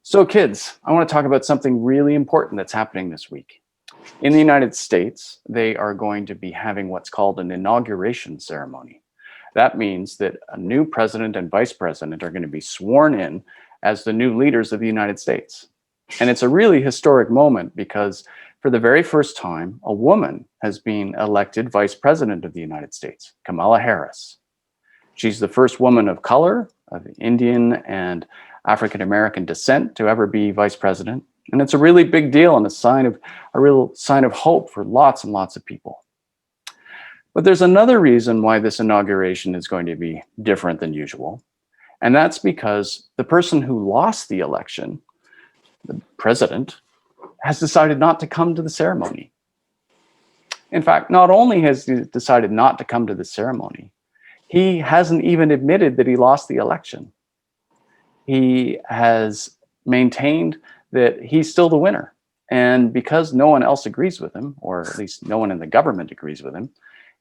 So, kids, I want to talk about something really important that's happening this week. In the United States, they are going to be having what's called an inauguration ceremony. That means that a new president and vice president are going to be sworn in as the new leaders of the United States. And it's a really historic moment because for the very first time, a woman has been elected vice president of the United States, Kamala Harris. She's the first woman of color, of Indian and African American descent to ever be vice president. And it's a really big deal and a real sign of hope for lots and lots of people. But there's another reason why this inauguration is going to be different than usual. And that's because the person who lost the election, the president, has decided not to come to the ceremony. In fact, not only has he decided not to come to the ceremony, he hasn't even admitted that he lost the election. He has maintained that he's still the winner. And because no one else agrees with him, or at least no one in the government agrees with him,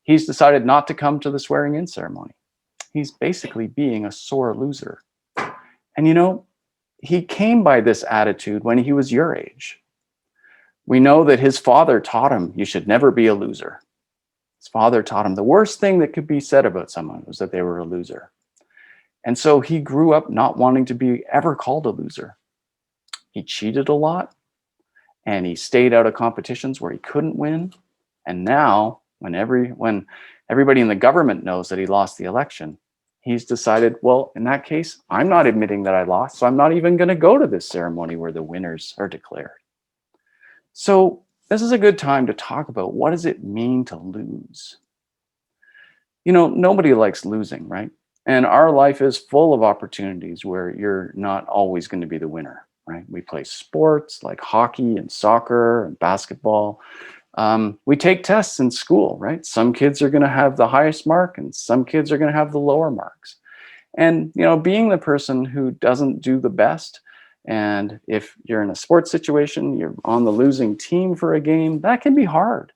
he's decided not to come to the swearing in ceremony. He's basically being a sore loser. And he came by this attitude when he was your age. We know that his father taught him you should never be a loser. His father taught him the worst thing that could be said about someone was that they were a loser. And so he grew up not wanting to be ever called a loser. He cheated a lot and he stayed out of competitions where he couldn't win. And now, when everybody in the government knows that he lost the election, he's decided, well, in that case, I'm not admitting that I lost, so I'm not even going to go to this ceremony where the winners are declared. So this is a good time to talk about what does it mean to lose? Nobody likes losing, right? And our life is full of opportunities where you're not always going to be the winner, right? We play sports like hockey and soccer and basketball. We take tests in school, right? Some kids are going to have the highest mark and some kids are going to have the lower marks. And, being the person who doesn't do the best, and if you're in a sports situation, you're on the losing team for a game, that can be hard.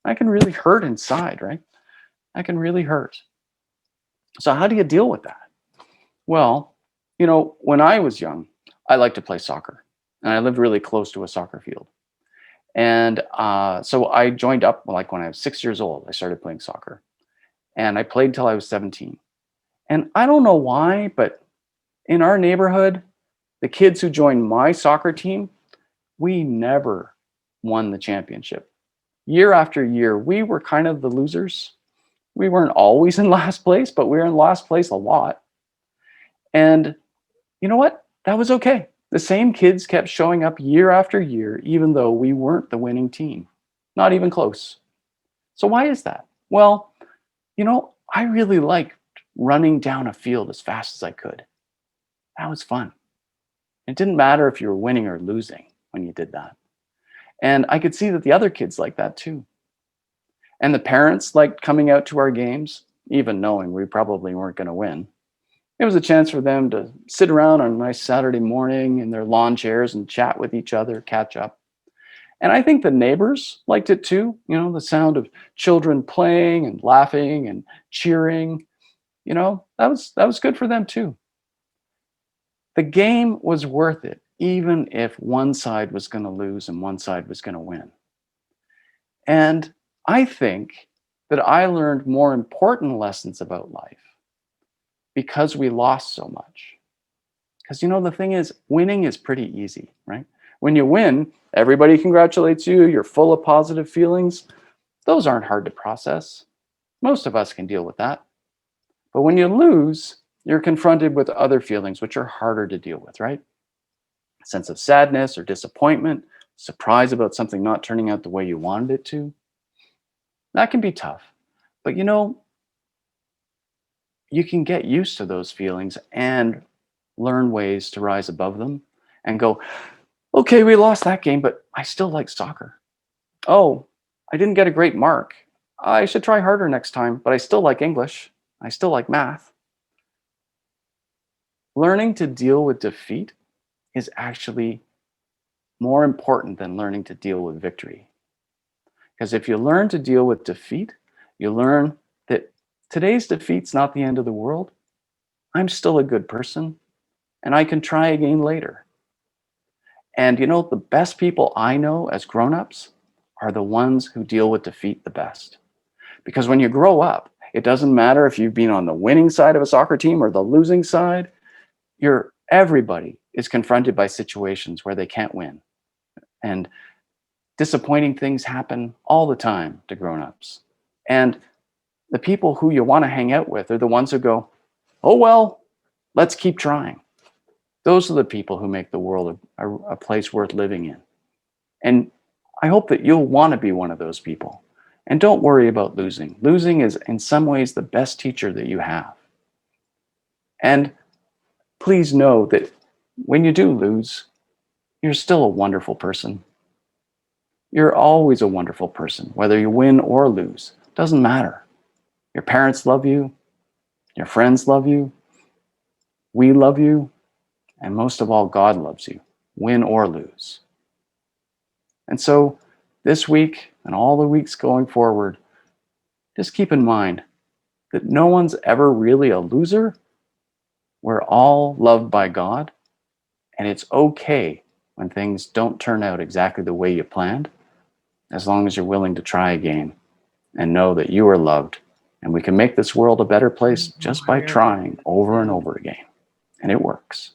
That can really hurt inside, right? That can really hurt. So how do you deal with that? Well, when I was young, I liked to play soccer, and I lived really close to a soccer field. And so I joined up like when I was 6 years old. I started playing soccer, and I played till I was 17. And I don't know why, but in our neighborhood, the kids who joined my soccer team, we never won the championship. Year after year, we were kind of the losers. We weren't always in last place, but we were in last place a lot. And you know what? That was okay. The same kids kept showing up year after year, even though we weren't the winning team. Not even close. So why is that? Well, I really liked running down a field as fast as I could. That was fun. It didn't matter if you were winning or losing when you did that. And I could see that the other kids liked that too. And the parents liked coming out to our games, even knowing we probably weren't going to win. It was a chance for them to sit around on a nice Saturday morning in their lawn chairs and chat with each other, catch up. And I think the neighbors liked it too. The sound of children playing and laughing and cheering. That was good for them too. The game was worth it, even if one side was going to lose and one side was going to win. And I think that I learned more important lessons about life because we lost so much. Because the thing is, winning is pretty easy, right? When you win, everybody congratulates you, you're full of positive feelings. Those aren't hard to process. Most of us can deal with that. But when you lose, you're confronted with other feelings which are harder to deal with, right? A sense of sadness or disappointment, surprise about something not turning out the way you wanted it to. That can be tough. But you can get used to those feelings and learn ways to rise above them and go, okay, we lost that game, but I still like soccer. Oh, I didn't get a great mark. I should try harder next time, but I still like English. I still like math. Learning to deal with defeat is actually more important than learning to deal with victory. Because if you learn to deal with defeat, you learn that today's defeat's not the end of the world. I'm still a good person, and I can try again later. And the best people I know as grown-ups are the ones who deal with defeat the best. Because when you grow up, it doesn't matter if you've been on the winning side of a soccer team or the losing side, everybody is confronted by situations where they can't win. And disappointing things happen all the time to grown-ups. And the people who you want to hang out with are the ones who go, "Oh well, let's keep trying." Those are the people who make the world a place worth living in. And I hope that you'll want to be one of those people. And don't worry about losing. Losing is, in some ways, the best teacher that you have. And please know that when you do lose, you're still a wonderful person. You're always a wonderful person, whether you win or lose. Doesn't matter. Your parents love you. Your friends love you. We love you. And most of all, God loves you, win or lose. And so this week and all the weeks going forward, just keep in mind that no one's ever really a loser. We're all loved by God, and it's okay when things don't turn out exactly the way you planned, as long as you're willing to try again and know that you are loved, and we can make this world a better place just by trying over and over again. And it works.